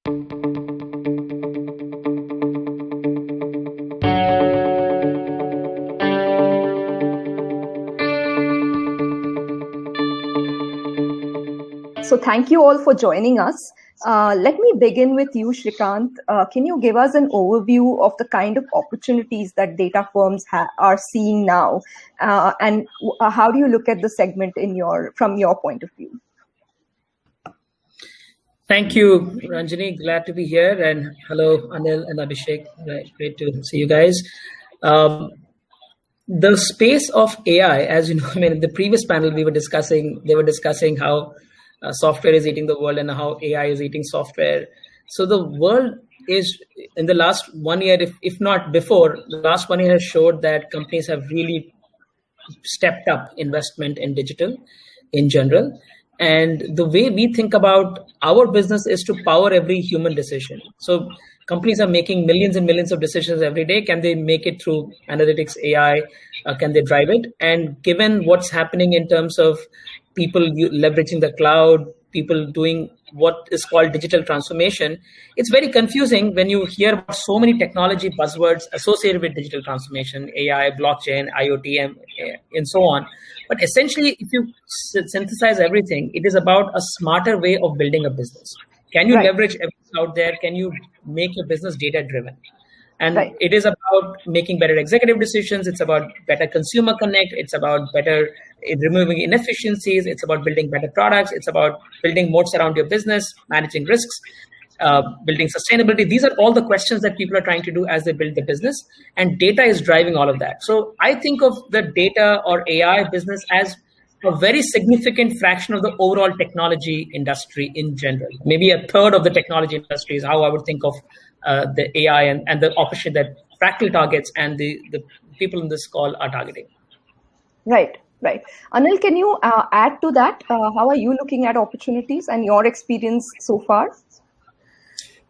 So thank you all for joining us. Let me begin with you, Srikanth. Can you give us an overview of the kind of opportunities that data firms are seeing now, and how do you look at the segment from your point of view? Thank you, Ranjani. Glad to be here, and hello, Anil and Abhishek. Great to see you guys. The space of AI, as you know, in the previous panel they were discussing how software is eating the world and how AI is eating software. So the world is, in the last 1 year, if not before, the last 1 year has showed that companies have really stepped up investment in digital in general. And the way we think about our business is to power every human decision. So companies are making millions and millions of decisions every day. Can they make it through analytics, AI? Can they drive it? And given what's happening in terms of people leveraging the cloud, people doing what is called digital transformation, it's very confusing when you hear about so many technology buzzwords associated with digital transformation, AI, blockchain, IoT, and so on. But essentially, if you synthesize everything, it is about a smarter way of building a business. Can you leverage everything out there? Can you make your business data-driven? And it is about making better executive decisions. It's about better consumer connect. It's about better removing inefficiencies. It's about building better products. It's about building moats around your business, managing risks, building sustainability. These are all the questions that people are trying to do as they build the business. And data is driving all of that. So I think of the data or AI business as a very significant fraction of the overall technology industry in general. Maybe a third of the technology industry is how I would think of the AI and the opportunity that Fractal targets and the people in this call are targeting. Right. Anil, can you add to that? How are you looking at opportunities and your experience so far?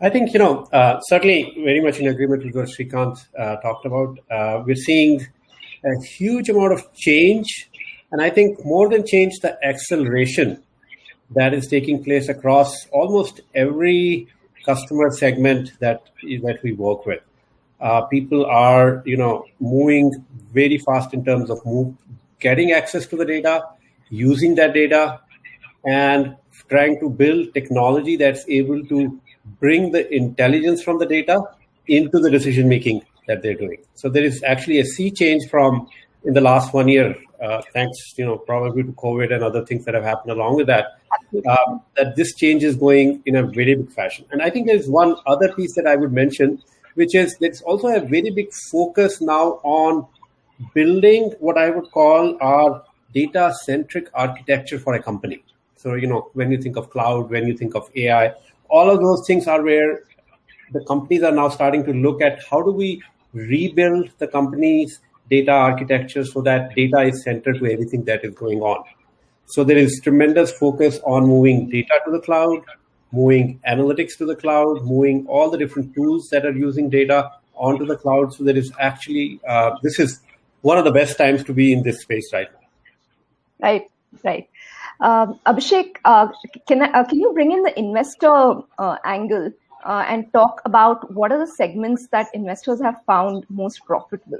I think, certainly very much in agreement with what Srikanth talked about. We're seeing a huge amount of change. And I think more than change, the acceleration that is taking place across almost every customer segment that we work with. People are, moving very fast in terms of getting access to the data, using that data, and trying to build technology that's able to bring the intelligence from the data into the decision making that they're doing. So there is actually a sea change from in the last 1 year, thanks, probably to COVID and other things that have happened along with that, that this change is going in a very big fashion. And I think there's one other piece that I would mention, which is there's also a very big focus now on building what I would call our data-centric architecture for a company. So, when you think of cloud, when you think of AI, all of those things are where the companies are now starting to look at how do we rebuild the company's data architecture so that data is centered to everything that is going on. So there is tremendous focus on moving data to the cloud, moving analytics to the cloud, moving all the different tools that are using data onto the cloud. So there is actually, this is one of the best times to be in this space right now. Right. Abhishek, can you bring in the investor angle and talk about what are the segments that investors have found most profitable?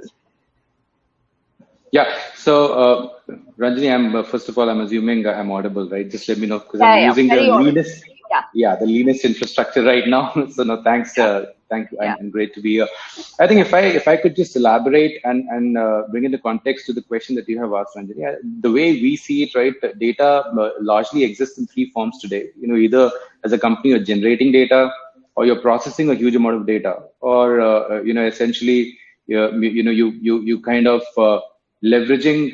Yeah. So, Ranjani, first of all, I'm assuming I'm audible, right? Just let me know because I'm using the leanest, the leanest infrastructure right now. So, no, thanks. Thank you. Yeah. And great to be here. I think if I could just elaborate and bring in the context to the question that you have asked, Ranjani, the way we see it, right? Data largely exists in three forms today. Either as a company you're generating data, or you're processing a huge amount of data, or essentially, you kind of leveraging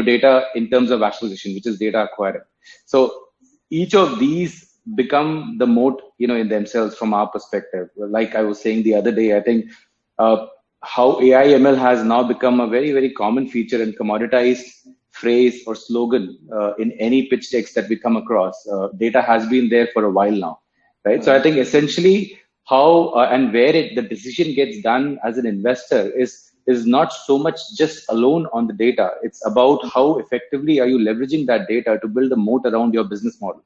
data in terms of acquisition, which is data acquiring. So each of these become the moat in themselves from our perspective. Like I was saying the other day, I think how AI ML has now become a very, very common feature and commoditized phrase or slogan in any pitch decks that we come across. Data has been there for a while now, right? So I think essentially how and where the decision gets done as an investor is not so much just alone on the data. It's about how effectively are you leveraging that data to build a moat around your business model.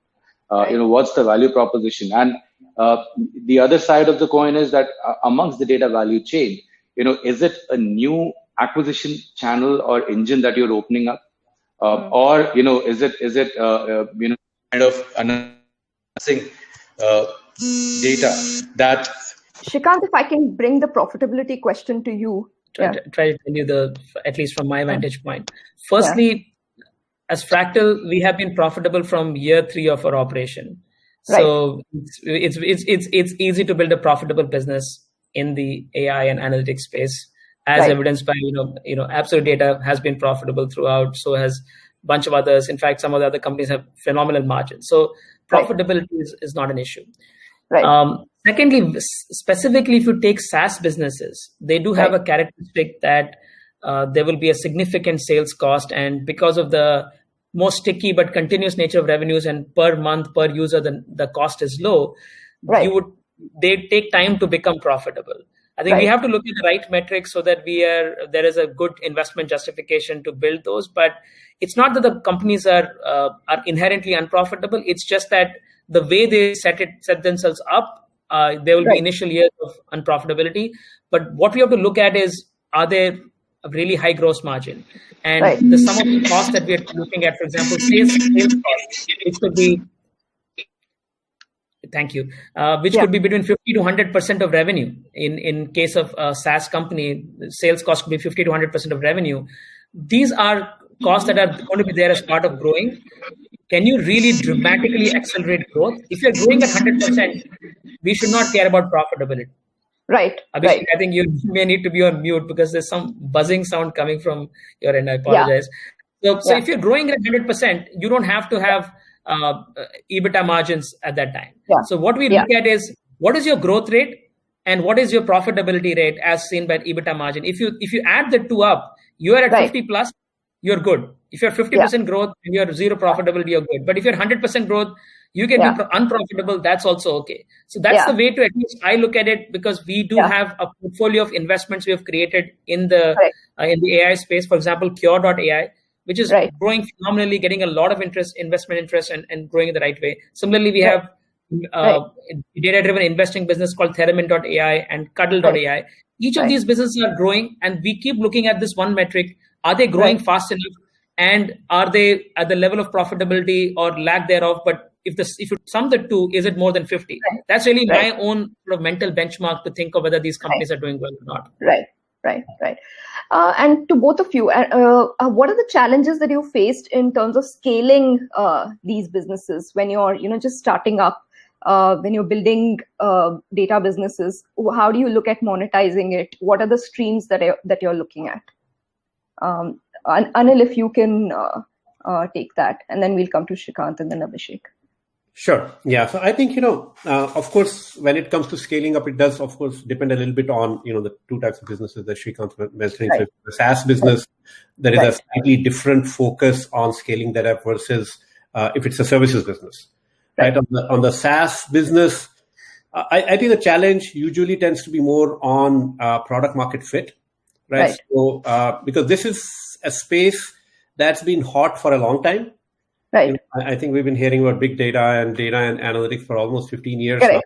What's the value proposition? And The other side of the coin is that amongst the data value chain, is it a new acquisition channel or engine that you're opening up, or is it kind of announcing data that. Srikanth, if I can bring the profitability question to you. Try to tell you at least from my vantage point. Firstly, as Fractal, we have been profitable from year 3 of our operation. So it's easy to build a profitable business in the AI and analytics space, as evidenced by Absolutdata has been profitable throughout. So has a bunch of others. In fact, some of the other companies have phenomenal margins. So profitability is not an issue. Secondly, specifically if you take SaaS businesses, they do have a characteristic that there will be a significant sales cost, and because of the more sticky but continuous nature of revenues and per month per user, the cost is low. They take time to become profitable. I think we have to look at the right metrics so that there is a good investment justification to build those. But it's not that the companies are inherently unprofitable. It's just that the way they set themselves up, there will be initial years of unprofitability. But what we have to look at is, are they a really high gross margin? And the sum of the costs that we are looking at, for example, sales costs, which could be, could be between 50 to 100% of revenue. In case of a SaaS company, sales cost could be 50 to 100% of revenue. These are costs that are going to be there as part of growing. Can you really dramatically accelerate growth? If you're growing at 100%, we should not care about profitability. Abhishek, I think you may need to be on mute because there's some buzzing sound coming from your end. I apologize. So if you're growing at 100%, you don't have to have EBITDA margins at that time. So what we look at is, what is your growth rate and what is your profitability rate as seen by EBITDA margin? If you add the two up, you are at 50 plus, you're good. If you're 50% growth and you're 0 profitability, you're good. But if you're 100% growth, you can be unprofitable. That's also okay. So that's the way to, at least I look at it, because we do have a portfolio of investments we have created in the AI space. For example, Cure.ai, which is growing phenomenally, getting a lot of investment interest and growing in the right way. Similarly, we have data-driven investing business called Theremin.ai and Cuddle.ai. Each of these businesses are growing, and we keep looking at this one metric. Are they growing fast enough? And are they at the level of profitability or lack thereof? But if you sum the two, is it more than 50? That's really my own sort of mental benchmark to think of whether these companies are doing well or not. Right. And to both of you, what are the challenges that you faced in terms of scaling these businesses when you're just starting up, when you're building data businesses? How do you look at monetizing it? What are the streams that you're looking at? Anil, if you can take that, and then we'll come to Srikanth and then Abhishek. Sure. Yeah. So I think, of course, when it comes to scaling up, it does, of course, depend a little bit on, the two types of businesses that Srikanth mentioned. So the SaaS business, there is a slightly different focus on scaling that up versus if it's a services business. Right. On the SaaS business, I think the challenge usually tends to be more on product market fit. Right. So because this is a space that's been hot for a long time. Right. I think we've been hearing about big data and analytics for almost 15 years now.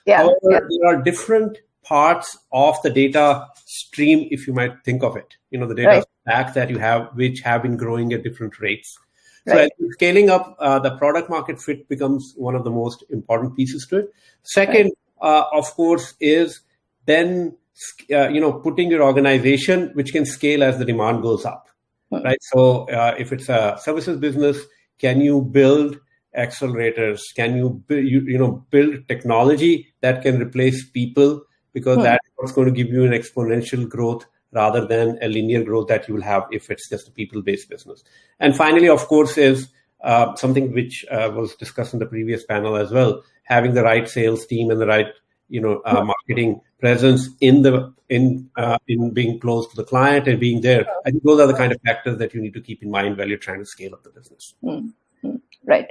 However, there are different parts of the data stream, if you might think of it. The data stack that you have, which have been growing at different rates. So as you're scaling up, the product market fit becomes one of the most important pieces to it. Second, of course, is then putting your organization which can scale as the demand goes up. Right. So if it's a services business, can you build accelerators? Can you build technology that can replace people? Because that's what's going to give you an exponential growth rather than a linear growth that you will have if it's just a people-based business. And finally, of course, is something which was discussed in the previous panel as well, having the right sales team and the right marketing presence in being close to the client and being there. I think those are the kind of factors that you need to keep in mind while you're trying to scale up the business. Right.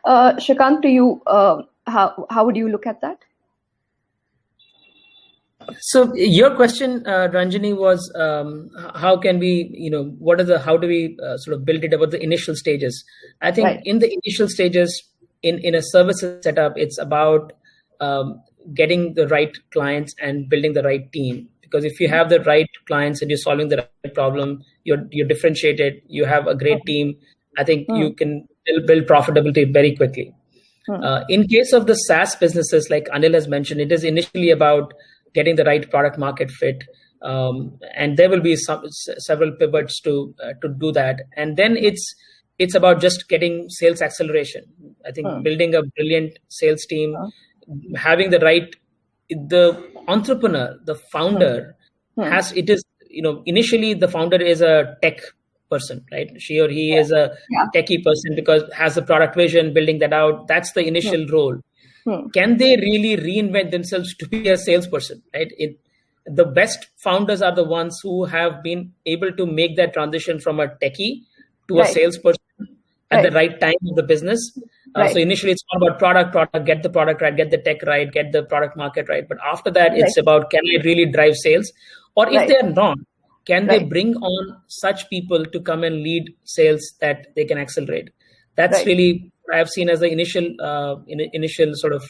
Srikanth, to you, how would you look at that? So your question, Ranjani, was how can we, how do we sort of build it about the initial stages? I think in the initial stages, in a services setup, it's about getting the right clients and building the right team. Because if you have the right clients and you're solving the right problem, you're differentiated, you have a great team, I think you can build profitability very quickly. In case of the SaaS businesses, like Anil has mentioned, it is initially about getting the right product market fit. And there will be several pivots to do that. And then it's about just getting sales acceleration. I think building a brilliant sales team, having the entrepreneur, the founder initially the founder is a tech person, right? She or he is a techie person because has the product vision, building that out. That's the initial role. Can they really reinvent themselves to be a salesperson, right? The best founders are the ones who have been able to make that transition from a techie to a salesperson at the right time of the business. So initially it's all about product, get the product right, get the tech right, get the product market right. But after that, it's about, can I really drive sales? Or if they're not, can they bring on such people to come and lead sales that they can accelerate? That's really what I've seen as the initial sort of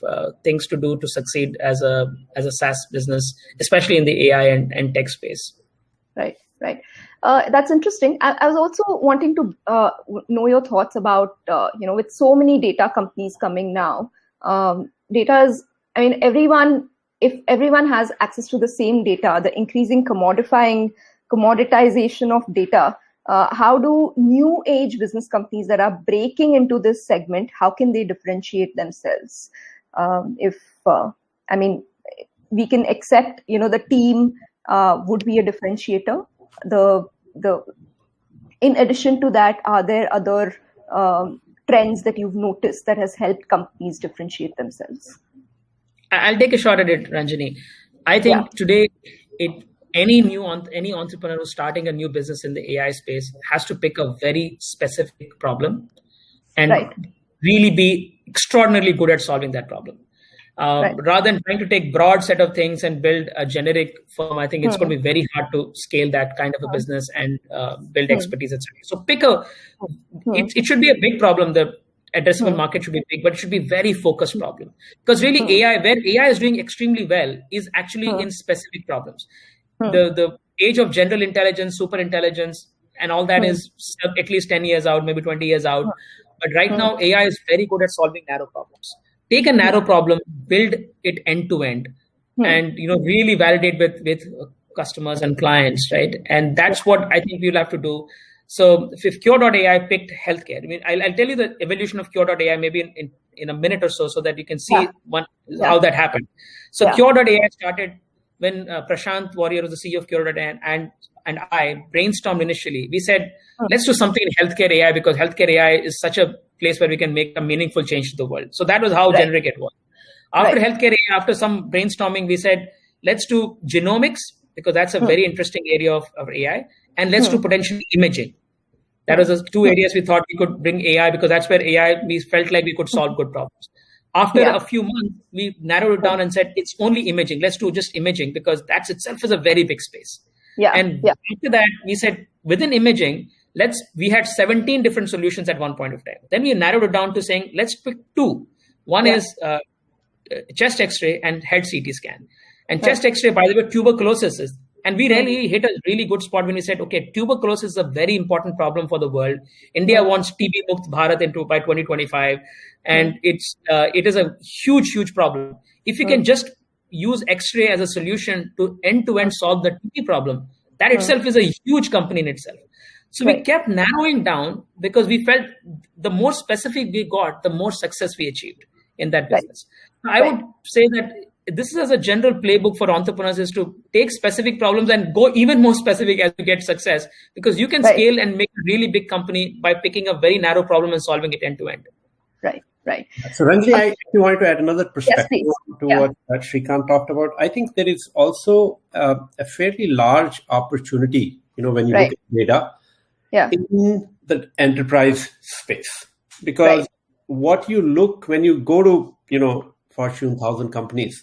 things to do to succeed as a SaaS business, especially in the AI and tech space. Right. That's interesting. I was also wanting to know your thoughts about, with so many data companies coming now, data is, if everyone has access to the same data, the increasing commoditization of data, how do new age business companies that are breaking into this segment, how can they differentiate themselves? We can accept, the team would be a differentiator. In addition to that, are there other trends that you've noticed that has helped companies differentiate themselves? I'll take a shot at it, Ranjani. I think today, any entrepreneur who's starting a new business in the AI space has to pick a very specific problem and really be extraordinarily good at solving that problem. Rather than trying to take broad set of things and build a generic firm, I think it's going to be very hard to scale that kind of a business and build expertise, etc. So it should be a big problem. The addressable market should be big, but it should be very focused problem. Because really where AI is doing extremely well is actually in specific problems. The age of general intelligence, super intelligence, and all that is at least 10 years out, maybe 20 years out. But right now, AI is very good at solving narrow problems. Take a narrow problem, build it end to end, and really validate with customers and clients, right? And that's what I think we'll have to do. So if Cure.ai picked healthcare, I'll tell you the evolution of Cure.ai maybe in a minute or so that you can see how that happened. So Cure.ai started when Prashant Warrior was the CEO of Cure.ai and I brainstormed initially. We said, let's do something in healthcare AI because healthcare AI is such a place where we can make a meaningful change to the world. So that was how generic it was. After healthcare AI, after some brainstorming, we said, let's do genomics because that's a very interesting area of AI. And let's do potentially imaging. That was the two areas we thought we could bring AI because that's where AI, we felt like we could solve good problems. After a few months, we narrowed it down and said, it's only imaging. Let's do just imaging because that itself is a very big space. After that, we said within imaging, we had 17 different solutions at one point of time. Then we narrowed it down to saying, let's pick two. One is chest X-ray and head CT scan. And chest X-ray, by the way, tuberculosis is. And we really hit a really good spot when we said, okay, tuberculosis is a very important problem for the world. India wants TB Mukt Bharat by 2025. And it is a huge problem. If you can just use X-ray as a solution to end-to-end solve the TB problem, that itself is a huge company in itself. So we kept narrowing down because we felt the more specific we got, the more success we achieved in that business. I would say that this is as a general playbook for entrepreneurs is to take specific problems and go even more specific as you get success because you can scale and make a really big company by picking a very narrow problem and solving it end to end. Right. So Ranjani, I actually wanted to add another perspective to what Srikanth talked about. I think there is also a fairly large opportunity, when you look at data in the enterprise space. Because what you look when you go to, Fortune 1000 companies,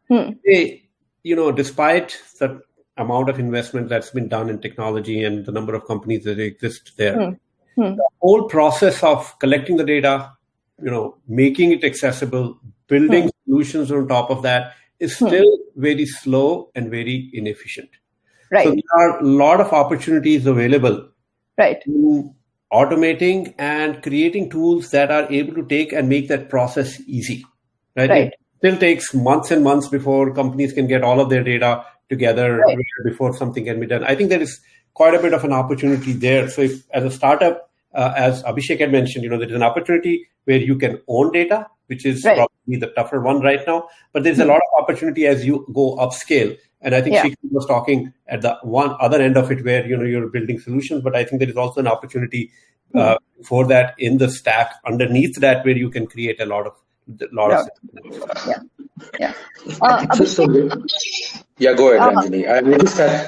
they, despite the amount of investment that's been done in technology and the number of companies that exist there, the whole process of collecting the data, making it accessible, building solutions on top of that is still very slow and very inefficient. So there are a lot of opportunities available to automating and creating tools that are able to take and make that process easy. It still takes months and months before companies can get all of their data together before something can be done. I think there is quite a bit of an opportunity there. So if, as a startup, as Abhishek had mentioned, there is an opportunity where you can own data, which is probably the tougher one right now. But there's a lot of opportunity as you go upscale. And I think Srikanth was talking at the one other end of it where, you're building solutions. But I think there is also an opportunity for that in the stack underneath that where you can create a lot of Yeah, go ahead, Ranjani.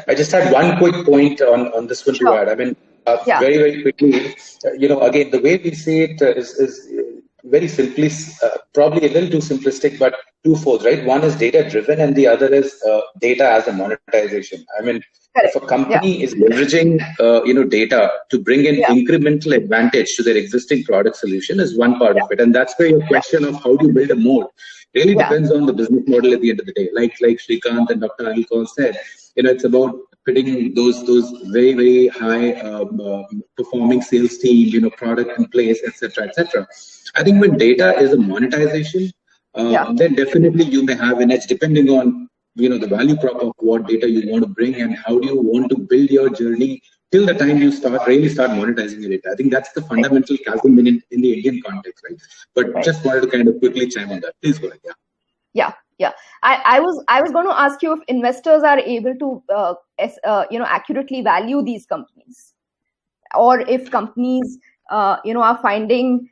I just had one quick point on this one to add. I mean, very, very quickly, again, the way we see it is very simply, probably a little too simplistic, but twofold, right? One is data driven and the other is data as a monetization. I mean, if a company is leveraging, data to bring in incremental advantage to their existing product solution is one part of it. And that's where your question of how do you build a moat really depends on the business model at the end of the day. Like Srikanth and Dr. Anil said, it's about putting those very, very high performing sales team, product in place, etc., etc. I think when data is a monetization, then definitely you may have an edge depending on the value prop of what data you want to bring and how do you want to build your journey till the time you start monetizing your data. I think that's the fundamental chasm in the Indian context, right? But just wanted to kind of quickly chime on that. Please go ahead. Yeah. I was going to ask you if investors are able to accurately value these companies, or if companies are finding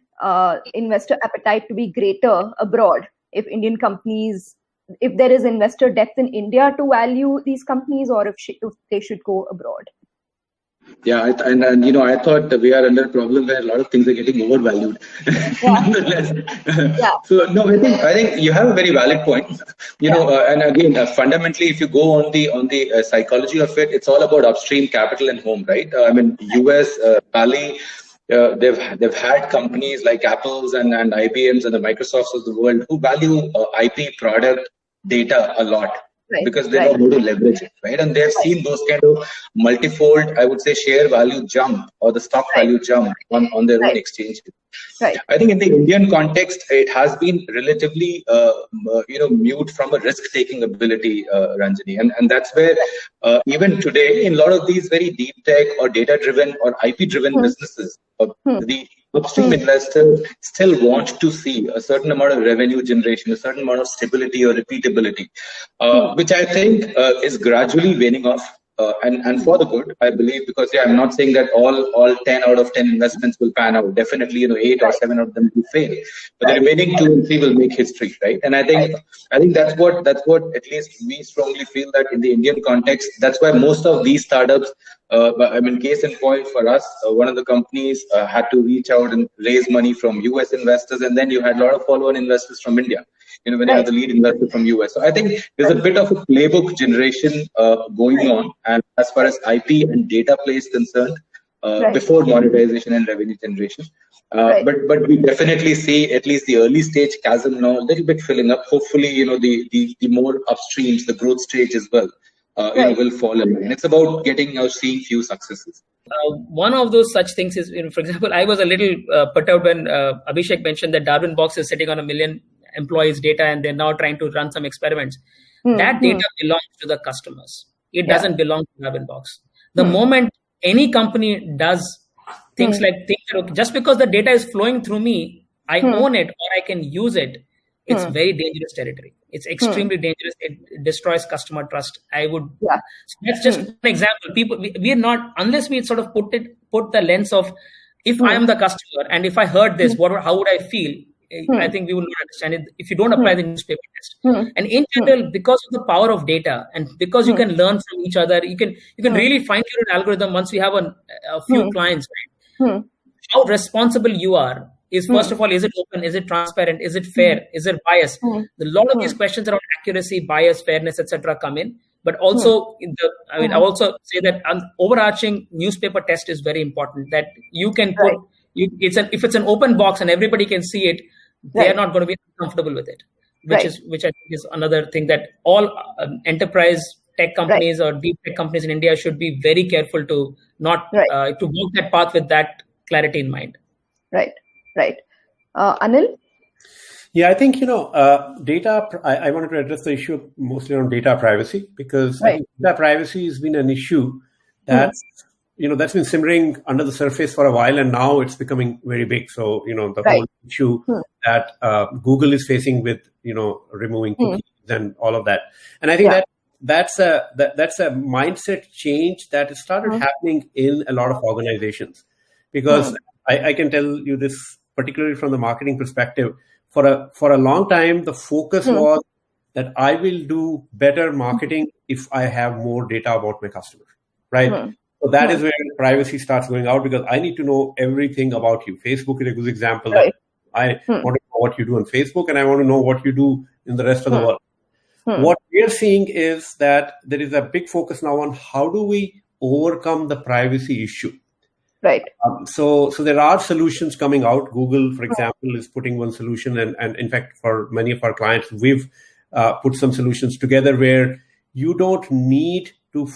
investor appetite to be greater abroad. If Indian companies, if there is investor depth in India to value these companies, or if they should go abroad. Yeah, and I thought that we are under a problem where a lot of things are getting overvalued. Nonetheless. So no, I think you have a very valid point. And again, fundamentally, if you go on the psychology of it, it's all about upstream capital and home, right? I mean, US, Bali. They've had companies like Apple's and IBM's and the Microsofts of the world who value IP product data a lot because they know how to leverage it, right? And they've seen those kind of multifold, I would say, share value jump or the stock value jump on their own exchanges. I think in the Indian context, it has been relatively, mute from a risk-taking ability, Ranjani. And that's where even today, in a lot of these very deep tech or data-driven or IP-driven businesses, the upstream investor still want to see a certain amount of revenue generation, a certain amount of stability or repeatability, which I think is gradually waning off. And for the good, I believe, because I'm not saying that all 10 out of 10 investments will pan out. Definitely, 8 or 7 of them will fail, but the remaining 2 and 3 will make history, right? And I think that's what at least we strongly feel that in the Indian context, that's why most of these startups. Case in point for us, one of the companies had to reach out and raise money from US investors, and then you had a lot of follow-on investors from India. When you have the lead investor from US. So I think there's a bit of a playbook generation going on, and as far as IP and data play is concerned, before monetization and revenue generation. But we definitely see at least the early stage chasm now a little bit filling up. Hopefully, the more upstreams, the growth stage as well, will fall in. And it's about seeing few successes. One of those such things is, for example, I was a little put out when Abhishek mentioned that Darwin Box is sitting on 1 million employees' data and they're now trying to run some experiments. That data belongs to the customers. It doesn't belong to Darwin Box. The moment any company does things like just because the data is flowing through me, I own it or I can use it, it's very dangerous territory. It's extremely dangerous. It destroys customer trust. So that's just an example. We are not, unless we sort of put the lens of, if I am the customer and if I heard this, how would I feel? I think we will not understand it if you don't apply the newspaper test. And in general, because of the power of data and because you can learn from each other, you can really fine-tune an algorithm once we have a few clients. Right? How responsible you are is, first of all, is it open? Is it transparent? Is it fair? Is it biased? A lot of these questions around accuracy, bias, fairness, etc. come in. But also, I also say that an overarching newspaper test is very important. That you can put, if it's an open box and everybody can see it, they are not going to be comfortable with it. which I think is another thing that all enterprise tech companies or deep tech companies in India should be very careful to not to walk that path with that clarity in mind. Right. Anil? Yeah, I think, data, I wanted to address the issue mostly on data privacy, because I think data privacy has been an issue that's been simmering under the surface for a while, and now it's becoming very big. So, the whole issue that Google is facing with, removing cookies and all of that. And I think that's a mindset change that has started happening in a lot of organizations, because I can tell you this, particularly from the marketing perspective. For a long time, the focus was that I will do better marketing if I have more data about my customers, right? So that is where privacy starts going out, because I need to know everything about you. Facebook is a good example. That I want to know what you do on Facebook, and I want to know what you do in the rest of the world. What we are seeing is that there is a big focus now on how do we overcome the privacy issue. Right. So there are solutions coming out. Google, for example, is putting one solution, and in fact, for many of our clients, we've put some solutions together where you don't need to,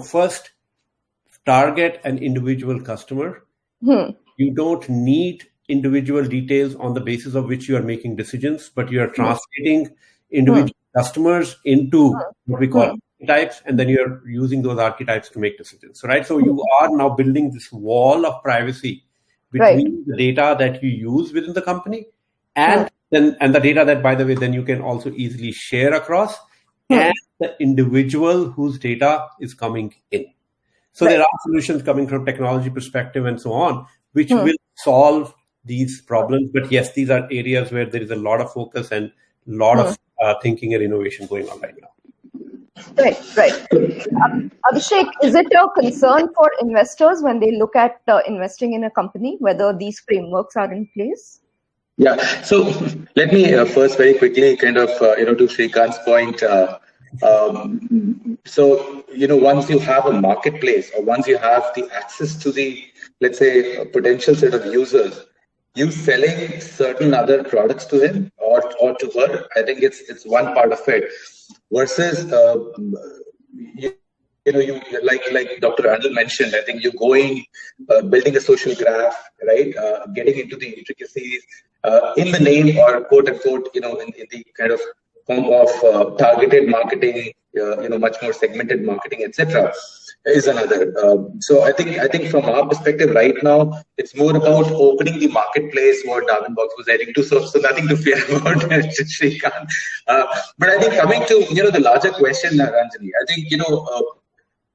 first target an individual customer. You don't need individual details on the basis of which you are making decisions, but you are translating individual customers into what we call archetypes, and then you're using those archetypes to make decisions. Right? So you are now building this wall of privacy between the data that you use within the company and the data that, by the way, then you can also easily share across, and the individual whose data is coming in. So there are solutions coming from technology perspective and so on, which will solve these problems. But yes, these are areas where there is a lot of focus and a lot of thinking and innovation going on right now. Right. Abhishek, is it a concern for investors when they look at investing in a company, whether these frameworks are in place? Yeah. So let me first very quickly kind of, to Srikanth's point, once you have a marketplace, or once you have the access to the, let's say, a potential set of users, you selling certain other products to him or to her, I think it's one part of it. Versus, you like Dr. Anil mentioned, I think you're going, building a social graph, right? Getting into the intricacies in the name, or quote unquote, in the kind of form of targeted marketing, much more segmented marketing, etc., is another. So I think from our perspective right now, it's more about opening the marketplace, what Darwin Box was heading to. So nothing to fear about Srikanth. But I think coming to the larger question, Ranjani, I think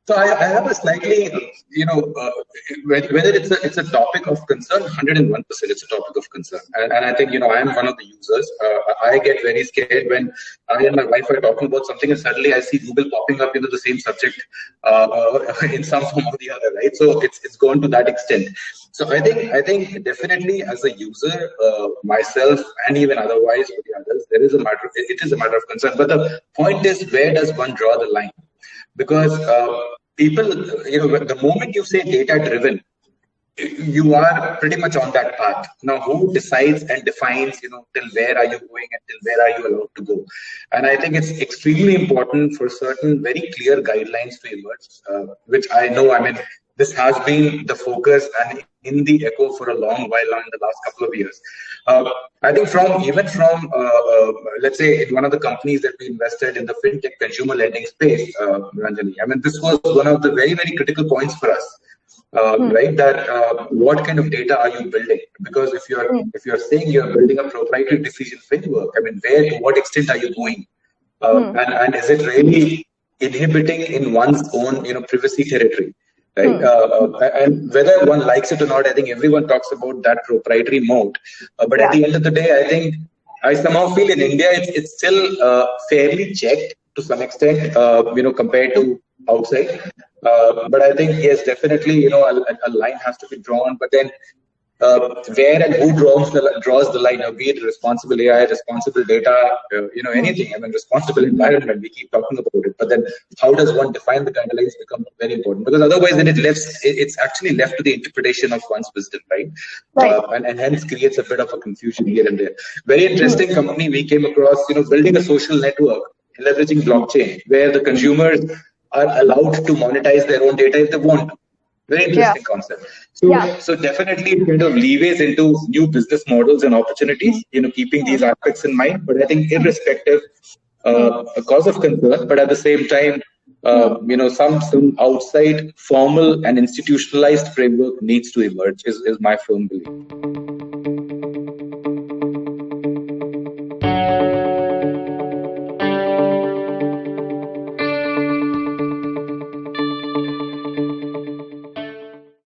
so I have a slightly whether it's a topic of concern, 101% it's a topic of concern, and I think I am one of the users. I get very scared when I and my wife are talking about something and suddenly I see Google popping up the same subject in some form or the other, right? So it's gone to that extent. So I think definitely as a user, myself and even otherwise for the others, it is a matter of concern. But the point is, where does one draw the line? Because people, the moment you say data-driven, you are pretty much on that path. Now, who decides and defines, till where are you going and till where are you allowed to go? And I think it's extremely important for certain very clear guidelines to emerge, which I know, this has been the focus and in the echo for a long while now in the last couple of years. I think from let's say in one of the companies that we invested in the fintech consumer lending space, Ranjani, this was one of the very, very critical points for us. Right, that what kind of data are you building? Because if you're saying you're building a proprietary decision framework, where to what extent are you going? And is it really inhibiting in one's own privacy territory? Right, and whether one likes it or not, I think everyone talks about that proprietary mode. But at the end of the day, I think I somehow feel in India it's still fairly checked to some extent, compared to outside. But I think yes, definitely, a line has to be drawn. But then where and who draws the line, be it responsible AI, responsible data, anything. I mean, responsible environment, we keep talking about it. But then how does one define the guidelines become very important, because otherwise then it's actually left to the interpretation of one's wisdom, right? And hence creates a bit of a confusion here and there. Very interesting company we came across, building a social network, leveraging blockchain, where the consumers are allowed to monetize their own data if they want to. Very interesting concept. So definitely it kind of leeways into new business models and opportunities, keeping these aspects in mind. But I think irrespective, a cause of concern, but at the same time, some outside formal and institutionalized framework needs to emerge is my firm belief.